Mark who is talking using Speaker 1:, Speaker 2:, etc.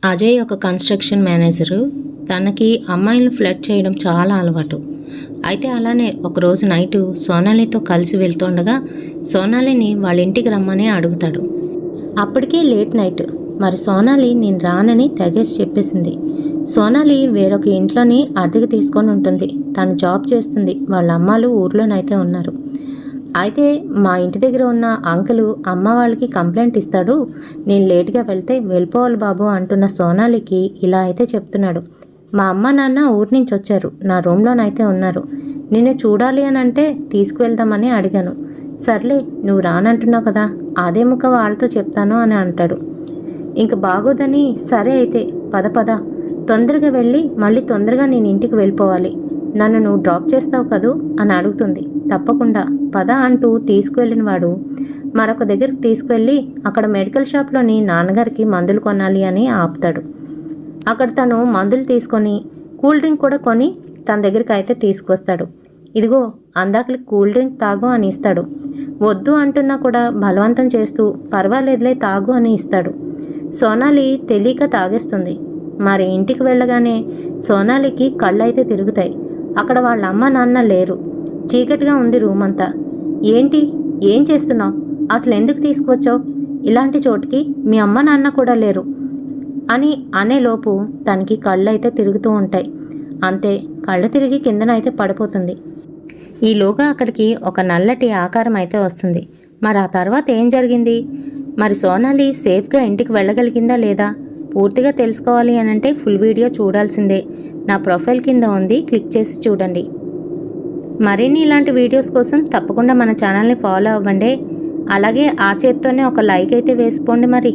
Speaker 1: అజయ్ ఒక construction manager. తనకి అమ్మాయిలను ఫ్లర్ట్ చేయడం చాలా అలవాటు. అయితే అలానే ఒకరోజు నైటు సోనాలితో కలిసి వెళ్తుండగా సోనాలిని వాళ్ళ ఇంటికి రమ్మని అడుగుతాడు. అప్పటికే లేట్ నైట్. మరి సోనాలి నేను రానని తెగేసి చెప్పేసింది. సోనాలి వేరొక ఇంట్లోని అద్దెకి తీసుకొని ఉంటుంది. తను జాబ్ చేస్తుంది. వాళ్ళ అమ్మాలు ఊర్లోనైతే ఉన్నారు. అయితే మా ఇంటి దగ్గర ఉన్న అంకులు అమ్మ వాళ్ళకి కంప్లైంట్ ఇస్తాడు, నేను లేట్గా వెళ్తే వెళ్ళిపోవాలి బాబు అంటున్న సోనాలికి ఇలా అయితే చెప్తున్నాడు. మా అమ్మ నాన్న ఊరి నుంచి వచ్చారు, నా రూమ్లోనైతే ఉన్నారు. నిన్ను చూడాలి అని అంటే తీసుకువెళ్దామని అడిగాను. సర్లే నువ్వు రానంటున్నావు కదా, అదే ముఖ వాళ్ళతో చెప్తాను అని అంటాడు. ఇంక బాగోదని సరే అయితే పద పద, తొందరగా వెళ్ళి మళ్ళీ తొందరగా నేను ఇంటికి వెళ్ళిపోవాలి. నన్ను నువ్వు డ్రాప్ చేస్తావు కదూ అని అడుగుతుంది. తప్పకుండా పద అంటూ తీసుకువెళ్ళిన వాడు మరొక దగ్గరికి తీసుకువెళ్ళి అక్కడ మెడికల్ షాప్లోని నాన్నగారికి మందులు కొనాలి అని ఆపుతాడు. అక్కడ తను మందులు తీసుకొని కూల్ డ్రింక్ కూడా కొని తన దగ్గరికి అయితే తీసుకొస్తాడు. ఇదిగో అందాకలి కూల్ డ్రింక్ తాగు అని ఇస్తాడు. వద్దు అంటున్నా కూడా బలవంతం చేస్తూ పర్వాలేదులే తాగు అని ఇస్తాడు. సోనాలి తెలియక తాగేస్తుంది. మరి ఇంటికి వెళ్ళగానే సోనాలికి కళ్ళు అయితే తిరుగుతాయి. అక్కడ వాళ్ళ అమ్మ నాన్న లేరు. చీకటిగా ఉంది రూమ్ అంతా. ఏంటి, ఏం చేస్తున్నావు, అసలు ఎందుకు తీసుకువచ్చావు, ఇలాంటి చోటుకి మీ అమ్మ నాన్న కూడా లేరు అని అనేలోపు తనకి కళ్ళు అయితే తిరుగుతూ ఉంటాయి. అంతే, కళ్ళు తిరిగి కిందనైతే పడిపోతుంది. ఈలోగా అక్కడికి ఒక నల్లటి ఆకారం అయితే వస్తుంది. మరి ఆ తర్వాత ఏం జరిగింది, మరి సోనాలి సేఫ్గా ఇంటికి వెళ్ళగలిగిందా లేదా పూర్తిగా తెలుసుకోవాలి అని అంటే ఫుల్ వీడియో చూడాల్సిందే. నా ప్రొఫైల్ కింద ఉంది, క్లిక్ చేసి చూడండి. మరిన్ని ఇలాంటి వీడియోస్ కోసం తప్పకుండా మన ఛానల్ని ఫాలో అవ్వండి. అలాగే ఆ చేత్తోనే ఒక లైక్ అయితే వేసుకోండి మరి.